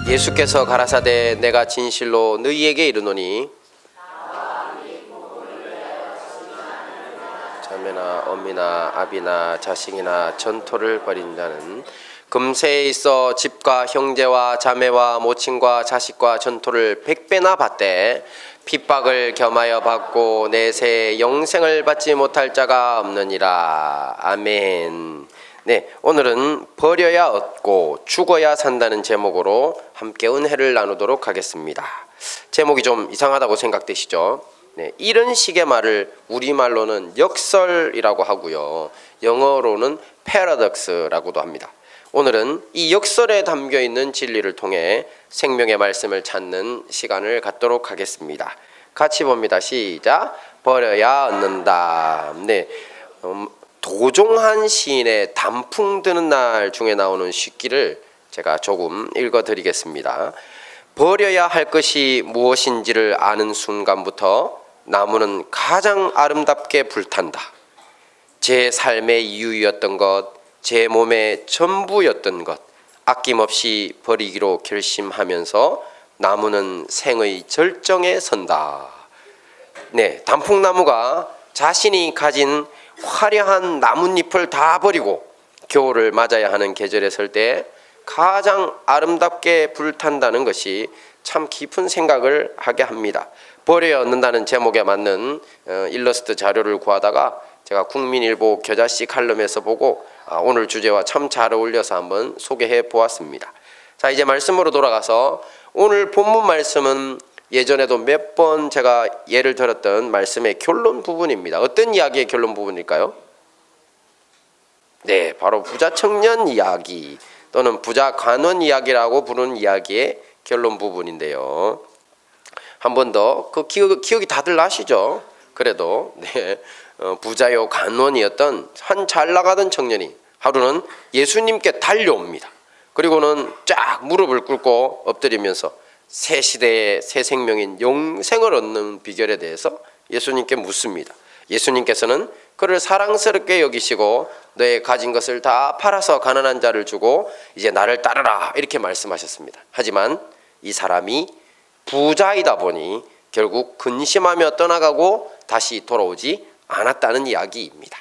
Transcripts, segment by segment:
예수께서 가라사대 내가 진실로 너희에게 이르노니 자매나 어미나 아비나 자식이나 전토를 벌인 자는 금세에 있어 집과 형제와 자매와 모친과 자식과 전토를 100배나 받되 핍박을 겸하여 받고 내세 영생을 받지 못할 자가 없느니라. 아멘. 네, 오늘은 버려야 얻고 죽어야 산다는 제목으로 함께 은혜를 나누도록 하겠습니다. 제목이 좀 이상하다고 생각되시죠? 네, 이런 식의 말을 우리말로는 역설이라고 하고요, 영어로는 paradox라고도 합니다. 오늘은 이 역설에 담겨있는 진리를 통해 생명의 말씀을 찾는 시간을 갖도록 하겠습니다. 같이 봅니다. 시작. 버려야 얻는다. 네, 도종한 시인의 단풍 드는 날 중에 나오는 시기를 제가 조금 읽어드리겠습니다. 버려야 할 것이 무엇인지를 아는 순간부터 나무는 가장 아름답게 불탄다. 제 삶의 이유였던 것, 제 몸의 전부였던 것 아낌없이 버리기로 결심하면서 나무는 생의 절정에 선다. 네, 단풍나무가 자신이 가진 화려한 나뭇잎을 다 버리고 겨울을 맞아야 하는 계절에 설 때 가장 아름답게 불탄다는 것이 참 깊은 생각을 하게 합니다. 버려야 얻는다는 제목에 맞는 일러스트 자료를 구하다가 제가 국민일보 겨자씨 칼럼에서 보고 오늘 주제와 참 잘 어울려서 한번 소개해 보았습니다. 자, 이제 말씀으로 돌아가서 오늘 본문 말씀은 예전에도 몇 번 제가 예를 들었던 말씀의 결론 부분입니다. 어떤 이야기의 결론 부분일까요? 네, 바로 부자 청년 이야기 또는 부자 관원 이야기라고 부르는 이야기의 결론 부분인데요. 한 번 더 그 기억이 다들 나시죠? 그래도 네, 부자요 관원이었던 한 잘 나가던 청년이 하루는 예수님께 달려옵니다. 그리고는 쫙 무릎을 꿇고 엎드리면서 새 시대의 새 생명인 영생을 얻는 비결에 대해서 예수님께 묻습니다. 예수님께서는 그를 사랑스럽게 여기시고 너의 가진 것을 다 팔아서 가난한 자를 주고 이제 나를 따르라 이렇게 말씀하셨습니다. 하지만 이 사람이 부자이다 보니 결국 근심하며 떠나가고 다시 돌아오지 않았다는 이야기입니다.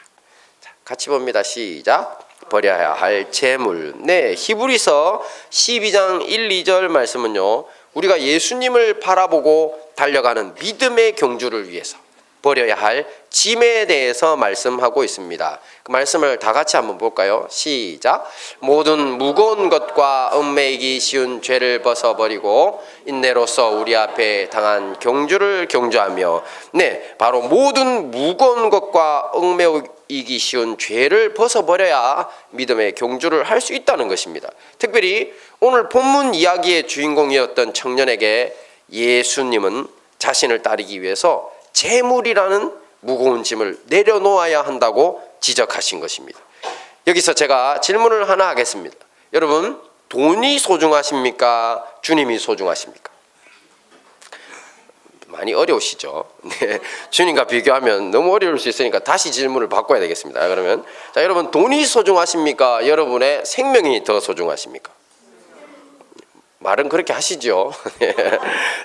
자, 같이 봅니다. 시작. 버려야 할 재물. 네, 히브리서 12장 1, 2절 말씀은요, 우리가 예수님을 바라보고 달려가는 믿음의 경주를 위해서 버려야 할 짐에 대해서 말씀하고 있습니다. 그 말씀을 다 같이 한번 볼까요? 시작. 모든 무거운 것과 얽매이기 쉬운 죄를 벗어버리고 인내로서 우리 앞에 당한 경주를 경주하며, 네, 바로 모든 무거운 것과 얽매이기 쉬운 죄를 벗어버려야 믿음의 경주를 할 수 있다는 것입니다. 특별히 오늘 본문 이야기의 주인공이었던 청년에게 예수님은 자신을 따르기 위해서 재물이라는 무거운 짐을 내려놓아야 한다고 지적하신 것입니다. 여기서 제가 질문을 하나 하겠습니다. 여러분, 돈이 소중하십니까? 주님이 소중하십니까? 많이 어려우시죠? 네, 주님과 비교하면 너무 어려울 수 있으니까 다시 질문을 바꿔야 되겠습니다. 그러면 자, 여러분, 돈이 소중하십니까? 여러분의 생명이 더 소중하십니까? 말은 그렇게 하시죠.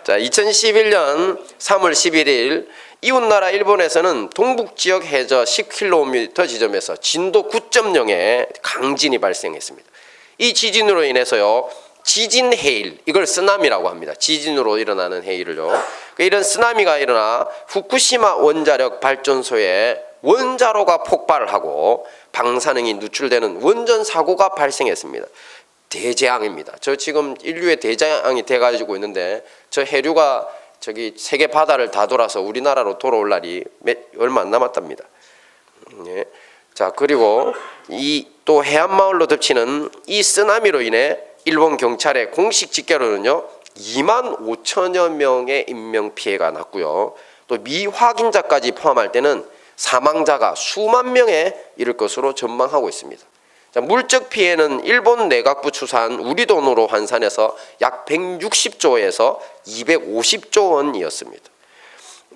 자, 2011년 3월 11일 이웃나라 일본에서는 동북지역 해저 10km 지점에서 진도 9.0의 강진이 발생했습니다. 이 지진으로 인해서요, 지진 해일, 이걸 쓰나미라고 합니다. 지진으로 일어나는 해일을요. 이런 쓰나미가 일어나 후쿠시마 원자력 발전소에 원자로가 폭발을 하고 방사능이 누출되는 원전 사고가 발생했습니다. 대재앙입니다. 저 지금 인류의 대재앙이 돼가지고 있는데 저 해류가 저기 세계 바다를 다 돌아서 우리나라로 돌아올 날이 얼마 안 남았답니다. 예. 자, 그리고 이 또 해안마을로 덮치는 이 쓰나미로 인해 일본 경찰의 공식 집계로는요 2만 5천여 명의 인명 피해가 났고요. 또 미확인자까지 포함할 때는 사망자가 수만 명에 이를 것으로 전망하고 있습니다. 자, 물적 피해는 일본 내각부 추산 우리 돈으로 환산해서 약 160조에서 250조 원이었습니다.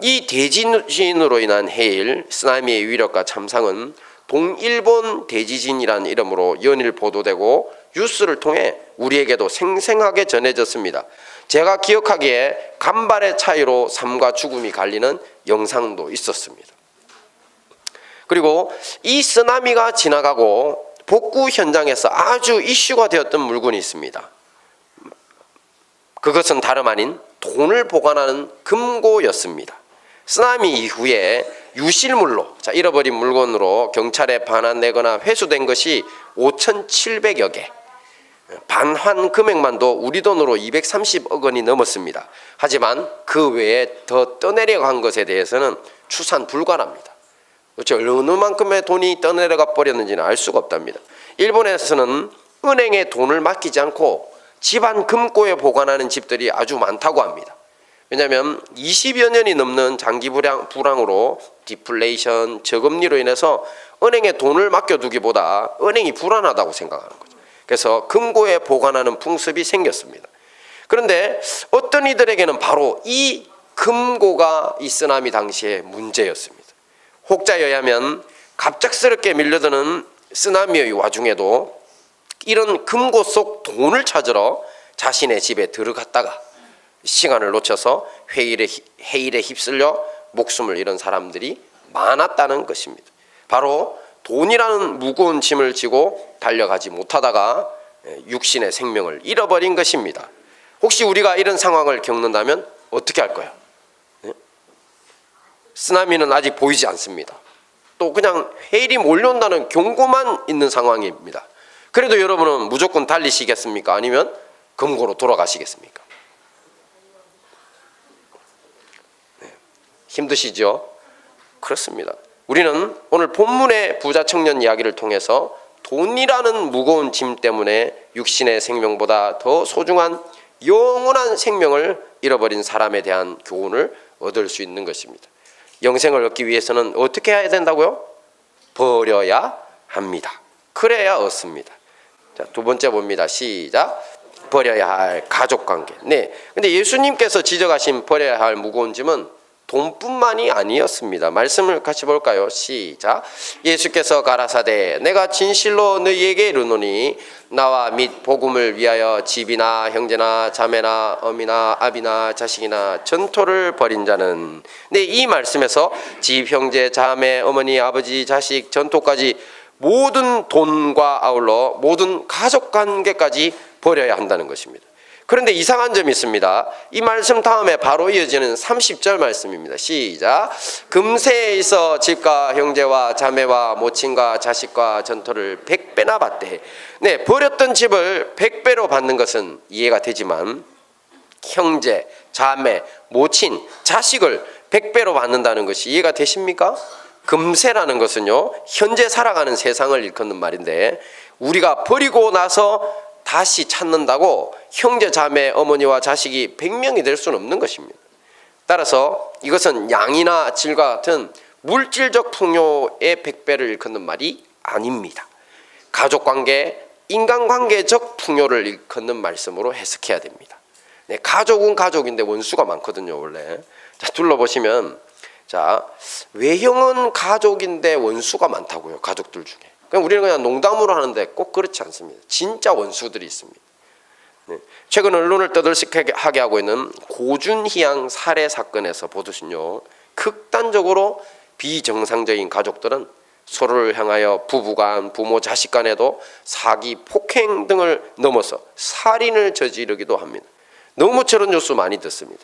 이 대지진으로 인한 해일, 쓰나미의 위력과 참상은 동일본 대지진이라는 이름으로 연일 보도되고 뉴스를 통해 우리에게도 생생하게 전해졌습니다. 제가 기억하기에 간발의 차이로 삶과 죽음이 갈리는 영상도 있었습니다. 그리고 이 쓰나미가 지나가고 복구 현장에서 아주 이슈가 되었던 물건이 있습니다. 그것은 다름 아닌 돈을 보관하는 금고였습니다. 쓰나미 이후에 유실물로, 잃어버린 물건으로 경찰에 반환되거나 회수된 것이 5,700여 개, 반환 금액만도 우리 돈으로 230억 원이 넘었습니다. 하지만 그 외에 더 떠내려간 것에 대해서는 추산 불가합니다. 그렇죠? 어느 만큼의 돈이 떠내려가 버렸는지는 알 수가 없답니다. 일본에서는 은행에 돈을 맡기지 않고 집안 금고에 보관하는 집들이 아주 많다고 합니다. 왜냐하면 20여 년이 넘는 장기 불황으로 디플레이션, 저금리로 인해서 은행에 돈을 맡겨두기보다 은행이 불안하다고 생각하는 거죠. 그래서 금고에 보관하는 풍습이 생겼습니다. 그런데 어떤 이들에게는 바로 이 금고가 이 쓰나미 당시의 문제였습니다. 혹자에 의하면 갑작스럽게 밀려드는 쓰나미의 와중에도 이런 금고 속 돈을 찾으러 자신의 집에 들어갔다가 시간을 놓쳐서 해일에 휩쓸려 목숨을 잃은 사람들이 많았다는 것입니다. 바로 돈이라는 무거운 짐을 지고 달려가지 못하다가 육신의 생명을 잃어버린 것입니다. 혹시 우리가 이런 상황을 겪는다면 어떻게 할 거예요? 쓰나미는 아직 보이지 않습니다. 또 그냥 해일이 몰려온다는 경고만 있는 상황입니다. 그래도 여러분은 무조건 달리시겠습니까? 아니면 금고로 돌아가시겠습니까? 힘드시죠? 그렇습니다. 우리는 오늘 본문의 부자 청년 이야기를 통해서 돈이라는 무거운 짐 때문에 육신의 생명보다 더 소중한 영원한 생명을 잃어버린 사람에 대한 교훈을 얻을 수 있는 것입니다. 영생을 얻기 위해서는 어떻게 해야 된다고요? 버려야 합니다. 그래야 얻습니다. 자, 두 번째 봅니다. 시작. 버려야 할 가족관계. 네. 근데 예수님께서 지적하신 버려야 할 무거운 짐은 돈뿐만이 아니었습니다. 말씀을 같이 볼까요? 시작. 예수께서 가라사대 내가 진실로 너희에게 이르노니 나와 및 복음을 위하여 집이나 형제나 자매나 어미나 아비나 자식이나 전토를 벌인 자는, 네, 이 말씀에서 집, 형제, 자매, 어머니, 아버지, 자식, 전토까지 모든 돈과 아울러 모든 가족관계까지 버려야 한다는 것입니다. 그런데 이상한 점이 있습니다. 이 말씀 다음에 바로 이어지는 30절 말씀입니다. 시작. 금세에 있어 집과 형제와 자매와 모친과 자식과 전토를 100배나 받되, 네, 버렸던 집을 100배로 받는 것은 이해가 되지만 형제, 자매, 모친, 자식을 100배로 받는다는 것이 이해가 되십니까? 금세라는 것은요, 현재 살아가는 세상을 일컫는 말인데 우리가 버리고 나서 다시 찾는다고 형제, 자매, 어머니와 자식이 100명이 될 수는 없는 것입니다. 따라서 이것은 양이나 질과 같은 물질적 풍요의 100배를 일컫는 말이 아닙니다. 가족관계, 인간관계적 풍요를 일컫는 말씀으로 해석해야 됩니다. 네, 가족은 가족인데 원수가 많거든요, 원래. 자, 둘러보시면, 자, 외형은 가족인데 원수가 많다고요, 가족들 중에. 우리는 그냥 농담으로 하는데 꼭 그렇지 않습니다. 진짜 원수들이 있습니다. 네. 최근 언론을 떠들썩하게 하고 있는 고준희양 살해 사건에서 보듯이요, 극단적으로 비정상적인 가족들은 서로를 향하여 부부간, 부모, 자식 간에도 사기, 폭행 등을 넘어서 살인을 저지르기도 합니다. 너무 저런 뉴스 많이 듣습니다.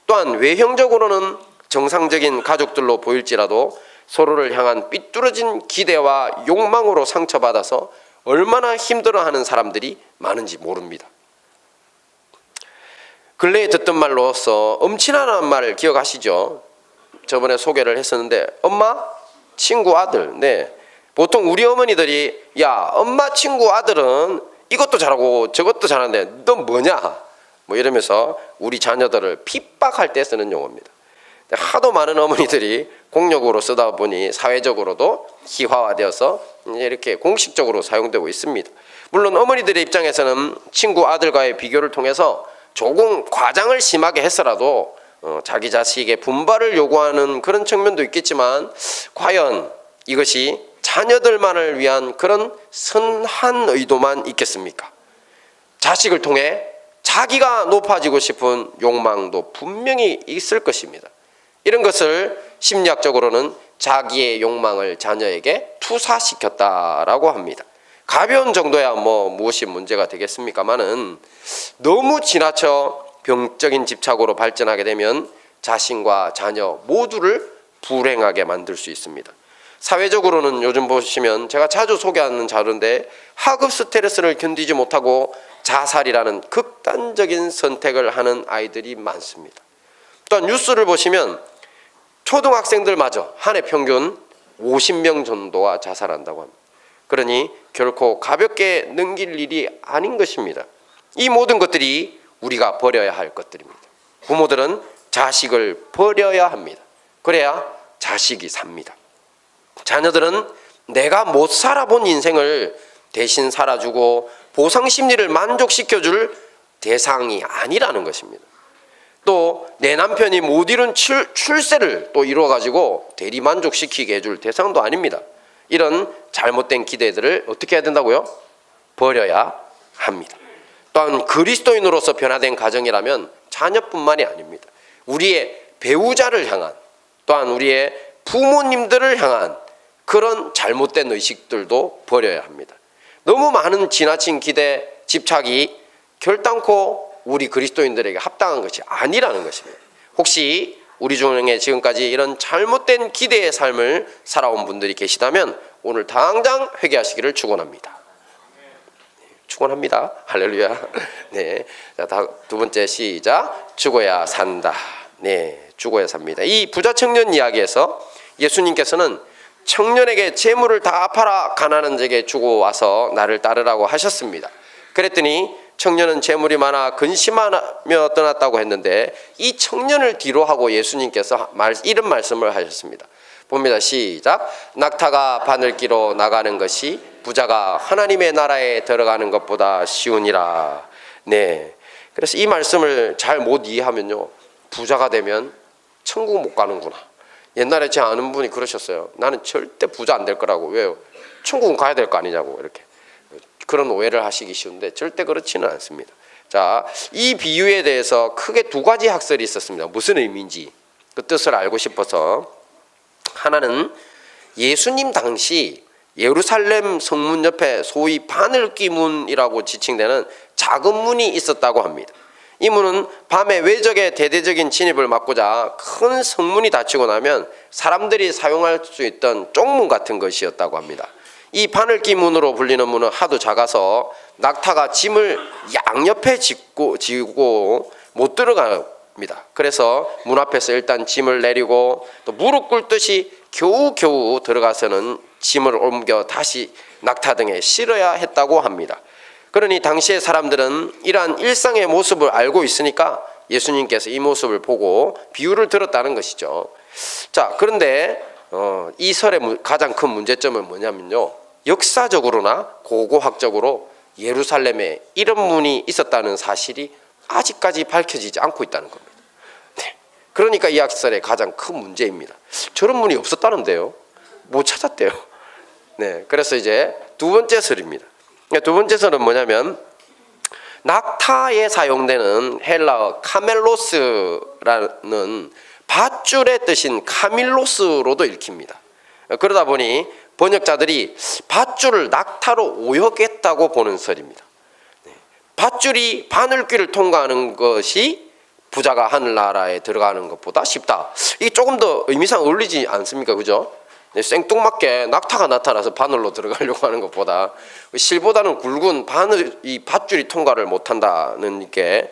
또한 외형적으로는 정상적인 가족들로 보일지라도 서로를 향한 삐뚤어진 기대와 욕망으로 상처받아서 얼마나 힘들어하는 사람들이 많은지 모릅니다. 근래에 듣던 말로서 엄친아라는 말 기억하시죠? 저번에 소개를 했었는데 엄마, 친구, 아들. 네, 보통 우리 어머니들이 야, 엄마, 친구, 아들은 이것도 잘하고 저것도 잘하는데 너 뭐냐? 뭐 이러면서 우리 자녀들을 핍박할 때 쓰는 용어입니다. 하도 많은 어머니들이 공용어로 쓰다 보니 사회적으로도 희화화되어서 이렇게 공식적으로 사용되고 있습니다. 물론 어머니들의 입장에서는 친구 아들과의 비교를 통해서 조금 과장을 심하게 했어라도 자기 자식의 분발을 요구하는 그런 측면도 있겠지만 과연 이것이 자녀들만을 위한 그런 선한 의도만 있겠습니까? 자식을 통해 자기가 높아지고 싶은 욕망도 분명히 있을 것입니다. 이런 것을 심리학적으로는 자기의 욕망을 자녀에게 투사시켰다라고 합니다. 가벼운 정도야 무엇이 문제가 되겠습니까마는 너무 지나쳐 병적인 집착으로 발전하게 되면 자신과 자녀 모두를 불행하게 만들 수 있습니다. 사회적으로는 요즘 보시면 제가 자주 소개하는 자료인데 학업 스트레스를 견디지 못하고 자살이라는 극단적인 선택을 하는 아이들이 많습니다. 또한 뉴스를 보시면 초등학생들마저 한 해 평균 50명 정도가 자살한다고 합니다. 그러니 결코 가볍게 넘길 일이 아닌 것입니다. 이 모든 것들이 우리가 버려야 할 것들입니다. 부모들은 자식을 버려야 합니다. 그래야 자식이 삽니다. 자녀들은 내가 못 살아본 인생을 대신 살아주고 보상 심리를 만족시켜줄 대상이 아니라는 것입니다. 또 내 남편이 못 이룬 출세를 또 이루어가지고 대리 만족시키게 해줄 대상도 아닙니다. 이런 잘못된 기대들을 어떻게 해야 된다고요? 버려야 합니다. 또한 그리스도인으로서 변화된 가정이라면 자녀뿐만이 아닙니다. 우리의 배우자를 향한, 또한 우리의 부모님들을 향한 그런 잘못된 의식들도 버려야 합니다. 너무 많은 지나친 기대, 집착이 결단코 우리 그리스도인들에게 합당한 것이 아니라는 것입니다. 혹시 우리 중에 지금까지 이런 잘못된 기대의 삶을 살아온 분들이 계시다면 오늘 당장 회개하시기를 축원합니다. 축원합니다. 할렐루야. 네, 자, 두 번째 시작. 죽어야 산다. 네, 죽어야 삽니다. 이 부자 청년 이야기에서 예수님께서는 청년에게 재물을 다 팔아 가난한 자에게 주고 와서 나를 따르라고 하셨습니다. 그랬더니 청년은 재물이 많아 근심하며 떠났다고 했는데 이 청년을 뒤로 하고 예수님께서 이런 말씀을 하셨습니다. 봅니다. 시작. 낙타가 바늘기로 나가는 것이 부자가 하나님의 나라에 들어가는 것보다 쉬우니라. 네. 그래서 이 말씀을 잘 못 이해하면요, 부자가 되면 천국 못 가는구나. 옛날에 제 아는 분이 그러셨어요. 나는 절대 부자 안 될 거라고. 왜요? 천국은 가야 될 거 아니냐고. 이렇게 그런 오해를 하시기 쉬운데 절대 그렇지는 않습니다. 자, 이 비유에 대해서 크게 두 가지 학설이 있었습니다. 무슨 의미인지 그 뜻을 알고 싶어서. 하나는 예수님 당시 예루살렘 성문 옆에 소위 바늘귀 문이라고 지칭되는 작은 문이 있었다고 합니다. 이 문은 밤에 외적의 대대적인 진입을 막고자 큰 성문이 닫히고 나면 사람들이 사용할 수 있던 쪽문 같은 것이었다고 합니다. 이 바늘귀 문으로 불리는 문은 하도 작아서 낙타가 짐을 양옆에 지고 못 들어갑니다. 그래서 문 앞에서 일단 짐을 내리고 또 무릎 꿇듯이 겨우겨우 들어가서는 짐을 옮겨 다시 낙타 등에 실어야 했다고 합니다. 그러니 당시의 사람들은 이러한 일상의 모습을 알고 있으니까 예수님께서 이 모습을 보고 비유를 들었다는 것이죠. 자, 그런데 이 설의 가장 큰 문제점은 뭐냐면요, 역사적으로나 고고학적으로 예루살렘에 이런 문이 있었다는 사실이 아직까지 밝혀지지 않고 있다는 겁니다. 네. 그러니까 이 학설의 가장 큰 문제입니다. 저런 문이 없었다는데요, 못 찾았대요. 네, 그래서 이제 두 번째 설입니다. 두 번째 설은 뭐냐면 낙타에 사용되는 헬라어 카멜로스라는 밧줄의 뜻인 카밀로스로도 읽힙니다. 그러다 보니 번역자들이 밧줄을 낙타로 오역했다고 보는 설입니다. 밧줄이 바늘귀를 통과하는 것이 부자가 하늘나라에 들어가는 것보다 쉽다. 이게 조금 더 의미상 어울리지 않습니까? 그죠? 생뚱맞게 낙타가 나타나서 바늘로 들어가려고 하는 것보다 실보다는 굵은 이 밧줄이 통과를 못한다는 게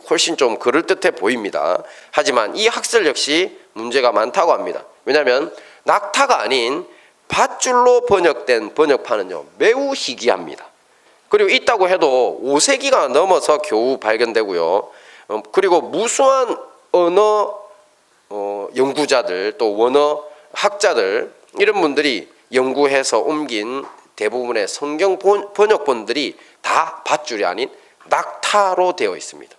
훨씬 좀 그럴듯해 보입니다. 하지만 이 학설 역시 문제가 많다고 합니다. 왜냐하면 낙타가 아닌 밧줄로 번역된 번역판은요, 매우 희귀합니다. 그리고 있다고 해도 5세기가 넘어서 겨우 발견되고요. 그리고 무수한 언어 연구자들, 또 원어 학자들, 이런 분들이 연구해서 옮긴 대부분의 성경 번역본들이 다 밧줄이 아닌 낙타로 되어 있습니다.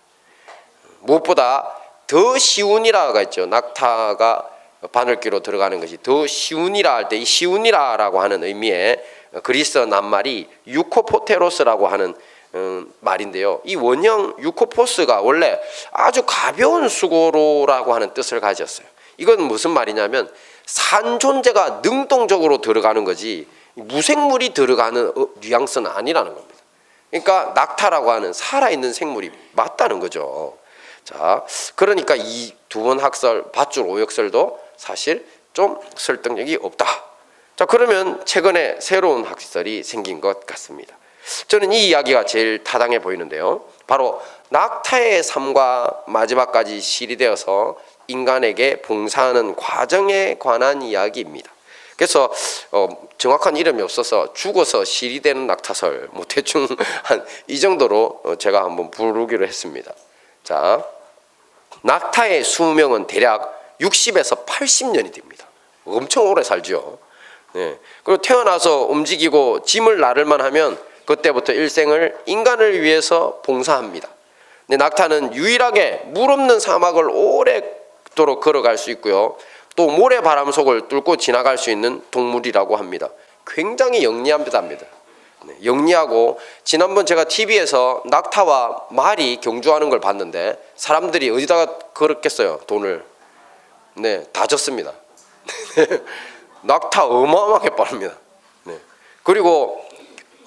무엇보다 더 쉬우니라가 있죠. 낙타가 바늘귀로 들어가는 것이 더 쉬우니라 할 때 이 쉬우니라라고 하는 의미의 그리스 낱말이 유코포테로스라고 하는 말인데요. 이 원형 유코포스가 원래 아주 가벼운 수고로라고 하는 뜻을 가졌어요. 이건 무슨 말이냐면 산 존재가 능동적으로 들어가는 거지 무생물이 들어가는 뉘앙스는 아니라는 겁니다. 그러니까 낙타라고 하는 살아있는 생물이 맞다는 거죠. 자, 그러니까 이 두 번 학설 밧줄 오역설도 사실 좀 설득력이 없다. 자, 그러면 최근에 새로운 학설이 생긴 것 같습니다. 저는 이 이야기가 제일 타당해 보이는데요. 바로 낙타의 삶과 마지막까지 실이되어서 인간에게 봉사하는 과정에 관한 이야기입니다. 그래서 정확한 이름이 없어서 죽어서 실이 되는 낙타설 뭐 대충 한 이 정도로 제가 한번 부르기로 했습니다. 자, 낙타의 수명은 대략 60에서 80년이 됩니다. 엄청 오래 살죠. 네. 그리고 태어나서 움직이고 짐을 나를만 하면 그때부터 일생을 인간을 위해서 봉사합니다. 근데 낙타는 유일하게 물 없는 사막을 오래도록 걸어갈 수 있고요. 또 모래바람 속을 뚫고 지나갈 수 있는 동물이라고 합니다. 굉장히 영리합니다. 네, 영리하고 지난번 제가 TV에서 낙타와 말이 경주하는 걸 봤는데 사람들이 어디다가 걸었겠어요, 돈을. 네, 다 졌습니다. 낙타 어마어마하게 빠릅니다. 네. 그리고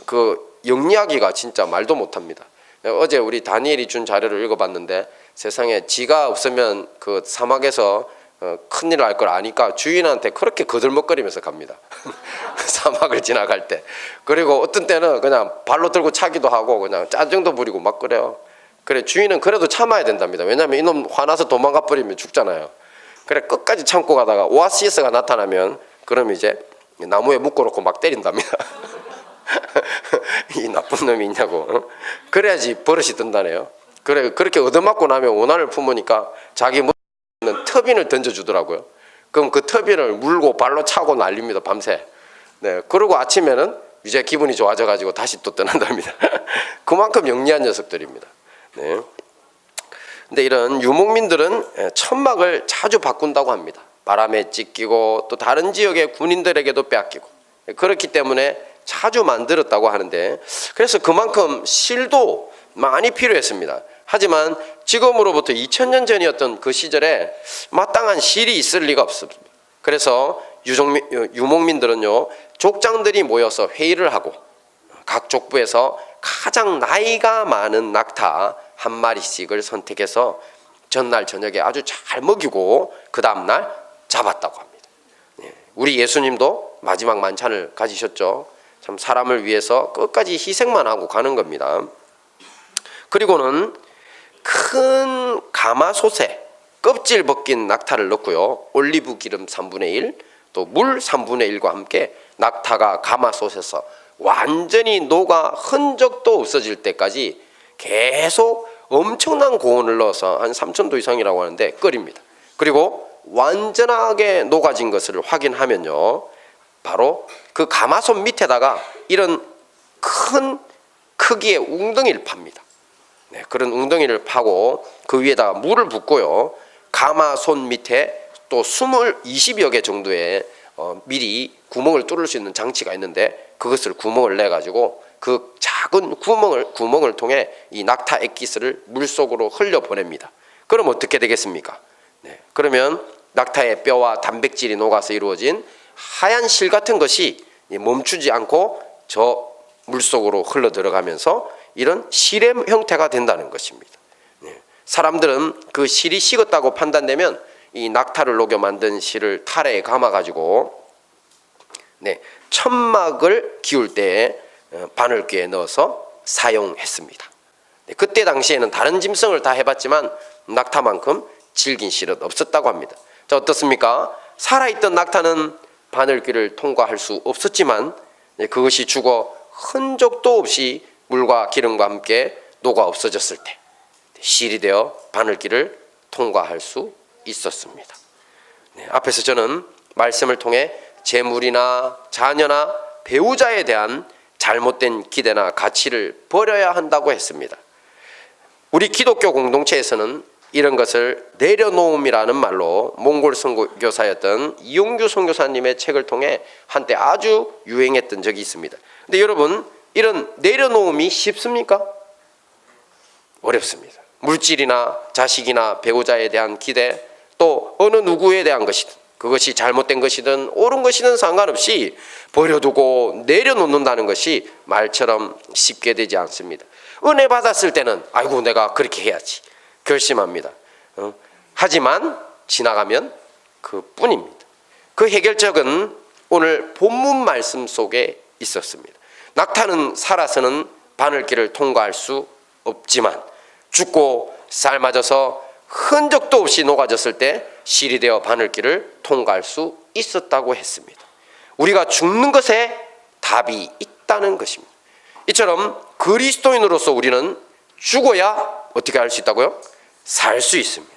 그 영리하기가 진짜 말도 못합니다. 어제 우리 다니엘이 준 자료를 읽어봤는데 세상에 지가 없으면 그 사막에서 큰일 날 걸 아니까 주인한테 그렇게 거들먹거리면서 갑니다. 사막을 지나갈 때. 그리고 어떤 때는 그냥 발로 들고 차기도 하고 그냥 짜증도 부리고 막 그래요. 그래, 주인은 그래도 참아야 된답니다. 왜냐하면 이놈 화나서 도망가 버리면 죽잖아요. 그래, 끝까지 참고 가다가 오아시스가 나타나면 그럼 이제 나무에 묶어놓고 막 때린답니다. 이 나쁜 놈이 있냐고. 그래야지 버릇이 든다네요. 그래, 그렇게 얻어맞고 나면 오난을 품으니까 자기 터빈을 던져주더라고요. 그럼 그 터빈을 물고 발로 차고 날립니다, 밤새. 네, 그리고 아침에는 이제 기분이 좋아져가지고 다시 또 떠난답니다. 그만큼 영리한 녀석들입니다. 네. 근데 이런 유목민들은 천막을 자주 바꾼다고 합니다. 바람에 찢기고 또 다른 지역의 군인들에게도 빼앗기고 그렇기 때문에 자주 만들었다고 하는데, 그래서 그만큼 실도 많이 필요했습니다. 하지만 지금으로부터 2000년 전이었던 그 시절에 마땅한 실이 있을 리가 없습니다. 그래서 유목민들은요, 족장들이 모여서 회의를 하고 각 족부에서 가장 나이가 많은 낙타 한 마리씩을 선택해서 전날 저녁에 아주 잘 먹이고 그 다음날 잡았다고 합니다. 우리 예수님도 마지막 만찬을 가지셨죠. 참 사람을 위해서 끝까지 희생만 하고 가는 겁니다. 그리고는 큰 가마솥에 껍질 벗긴 낙타를 넣고요, 올리브 기름 3분의 1, 또 물 3분의 1과 함께 낙타가 가마솥에서 완전히 녹아 흔적도 없어질 때까지 계속 엄청난 고온을 넣어서 한 3000도 이상이라고 하는데 끓입니다. 그리고 완전하게 녹아진 것을 확인하면요, 바로 그 가마솥 밑에다가 이런 큰 크기의 웅덩이를 팝니다. 네, 그런 웅덩이를 파고 그 위에다가 물을 붓고요, 가마솥 밑에 또 20여 개 정도의 미리 구멍을 뚫을 수 있는 장치가 있는데 그것을 구멍을 내 가지고 그 작은 구멍을 통해 이 낙타 액기스를 물속으로 흘려 보냅니다. 그럼 어떻게 되겠습니까? 네, 그러면 낙타의 뼈와 단백질이 녹아서 이루어진 하얀 실 같은 것이 멈추지 않고 저 물속으로 흘러 들어가면서 이런 실의 형태가 된다는 것입니다. 네, 사람들은 그 실이 식었다고 판단되면 이 낙타를 녹여 만든 실을 타래에 감아가지고 천막을 기울 때에 바늘귀에 넣어서 사용했습니다. 그때 당시에는 다른 짐승을 다 해봤지만 낙타만큼 질긴 실은 없었다고 합니다. 자, 어떻습니까? 살아있던 낙타는 바늘귀를 통과할 수 없었지만 그것이 죽어 흔적도 없이 물과 기름과 함께 녹아 없어졌을 때 실이 되어 바늘귀를 통과할 수 있었습니다. 앞에서 저는 말씀을 통해 재물이나 자녀나 배우자에 대한 잘못된 기대나 가치를 버려야 한다고 했습니다. 우리 기독교 공동체에서는 이런 것을 내려놓음이라는 말로 몽골 선교사였던 이용규 선교사님의 책을 통해 한때 아주 유행했던 적이 있습니다. 근데 여러분, 이런 내려놓음이 쉽습니까? 어렵습니다. 물질이나 자식이나 배우자에 대한 기대, 또 어느 누구에 대한 것이든, 그것이 잘못된 것이든 옳은 것이든 상관없이 버려두고 내려놓는다는 것이 말처럼 쉽게 되지 않습니다. 은혜 받았을 때는 아이고 내가 그렇게 해야지 결심합니다. 하지만 지나가면 그뿐입니다. 그 해결책은 오늘 본문 말씀 속에 있었습니다. 낙타는 살아서는 바늘길을 통과할 수 없지만 죽고 삶아져서 흔적도 없이 녹아졌을 때 실이 되어 바늘길을 통과할 수 있었다고 했습니다. 우리가 죽는 것에 답이 있다는 것입니다. 이처럼 그리스도인으로서 우리는 죽어야 어떻게 할 수 있다고요? 살 수 있습니다.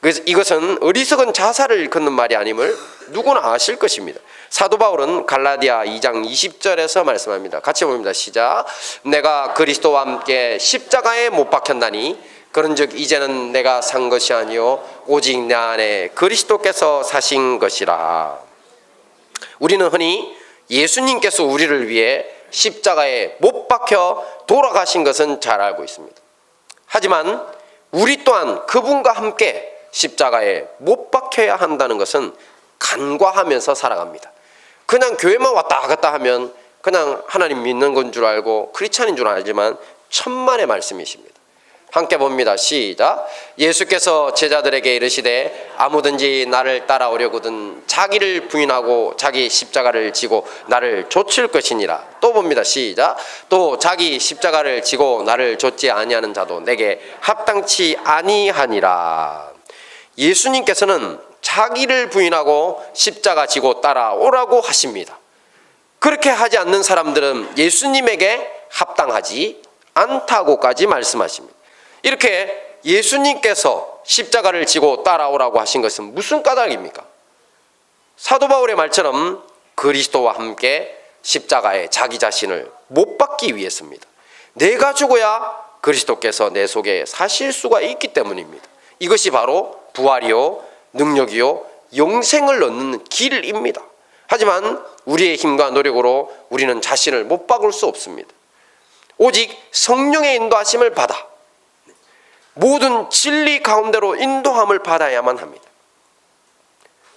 그래서 이것은 어리석은 자살을 일컫는 말이 아님을 누구나 아실 것입니다. 사도 바울은 갈라디아 2장 20절에서 말씀합니다. 같이 봅니다. 시작. 내가 그리스도와 함께 십자가에 못 박혔나니 그런즉 이제는 내가 산 것이 아니요 오직 내 안에 그리스도께서 사신 것이라. 우리는 흔히 예수님께서 우리를 위해 십자가에 못 박혀 돌아가신 것은 잘 알고 있습니다. 하지만 우리 또한 그분과 함께 십자가에 못 박혀야 한다는 것은 간과하면서 살아갑니다. 그냥 교회만 왔다 갔다 하면 그냥 하나님 믿는 건 줄 알고 크리스찬인 줄 알지만 천만의 말씀이십니다. 함께 봅니다. 시작. 예수께서 제자들에게 이르시되 아무든지 나를 따라오려거든 자기를 부인하고 자기 십자가를 지고 나를 좇을 것이니라. 또 봅니다. 시작. 또 자기 십자가를 지고 나를 좇지 아니하는 자도 내게 합당치 아니하니라. 예수님께서는 자기를 부인하고 십자가 지고 따라오라고 하십니다. 그렇게 하지 않는 사람들은 예수님에게 합당하지 않다고까지 말씀하십니다. 이렇게 예수님께서 십자가를 지고 따라오라고 하신 것은 무슨 까닭입니까? 사도 바울의 말처럼 그리스도와 함께 십자가에 자기 자신을 못 박기 위해서입니다. 내가 죽어야 그리스도께서 내 속에 사실 수가 있기 때문입니다. 이것이 바로 부활이요 능력이요 영생을 얻는 길입니다. 하지만 우리의 힘과 노력으로 우리는 자신을 못 박을 수 없습니다. 오직 성령의 인도하심을 받아 모든 진리 가운데로 인도함을 받아야만 합니다.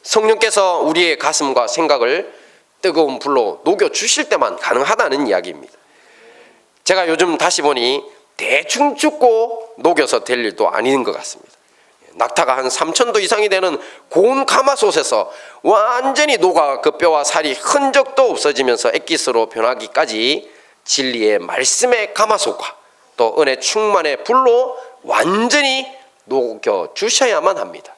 성령께서 우리의 가슴과 생각을 뜨거운 불로 녹여주실 때만 가능하다는 이야기입니다. 제가 요즘 다시 보니 대충 죽고 녹여서 될 일도 아닌 것 같습니다. 낙타가 한 3000도 이상이 되는 고운 가마솥에서 완전히 녹아 그 뼈와 살이 흔적도 없어지면서 엑기스로 변하기까지 진리의 말씀의 가마솥과 또 은혜 충만의 불로 완전히 녹여주셔야만 합니다.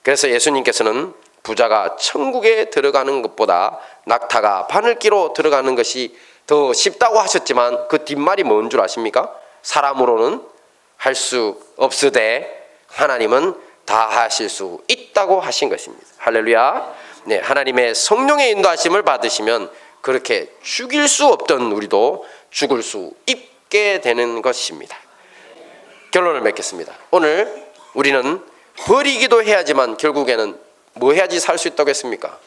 그래서 예수님께서는 부자가 천국에 들어가는 것보다 낙타가 바늘기로 들어가는 것이 더 쉽다고 하셨지만 그 뒷말이 뭔 줄 아십니까? 사람으로는 할 수 없으되 하나님은 다 하실 수 있다고 하신 것입니다. 할렐루야. 네, 하나님의 성령의 인도하심을 받으시면 그렇게 죽일 수 없던 우리도 죽을 수 있게 되는 것입니다. 결론을 맺겠습니다. 오늘 우리는 버리기도 해야지만 결국에는 뭐 해야지 살 수 있다고 했습니까?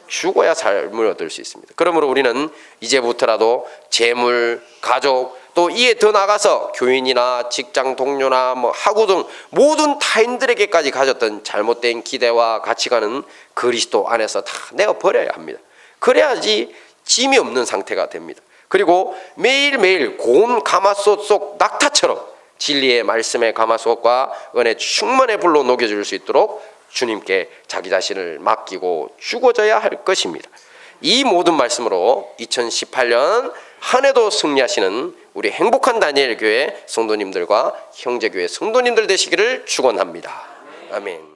죽어야 삶을 얻을 수 있습니다. 그러므로 우리는 이제부터라도 재물, 가족, 또 이에 더 나아가서 교인이나 직장 동료나 학우 등 모든 타인들에게까지 가졌던 잘못된 기대와 가치관은 그리스도 안에서 다 내가 버려야 합니다. 그래야지 짐이 없는 상태가 됩니다. 그리고 매일매일 고운 가마솥 속 낙타처럼 진리의 말씀의 가마솥과 은혜 충만의 불로 녹여줄 수 있도록 주님께 자기 자신을 맡기고 죽어져야 할 것입니다. 이 모든 말씀으로 2018년 한 해도 승리하시는 우리 행복한 다니엘 교회 성도님들과 형제교회 성도님들 되시기를 축원합니다. 아멘.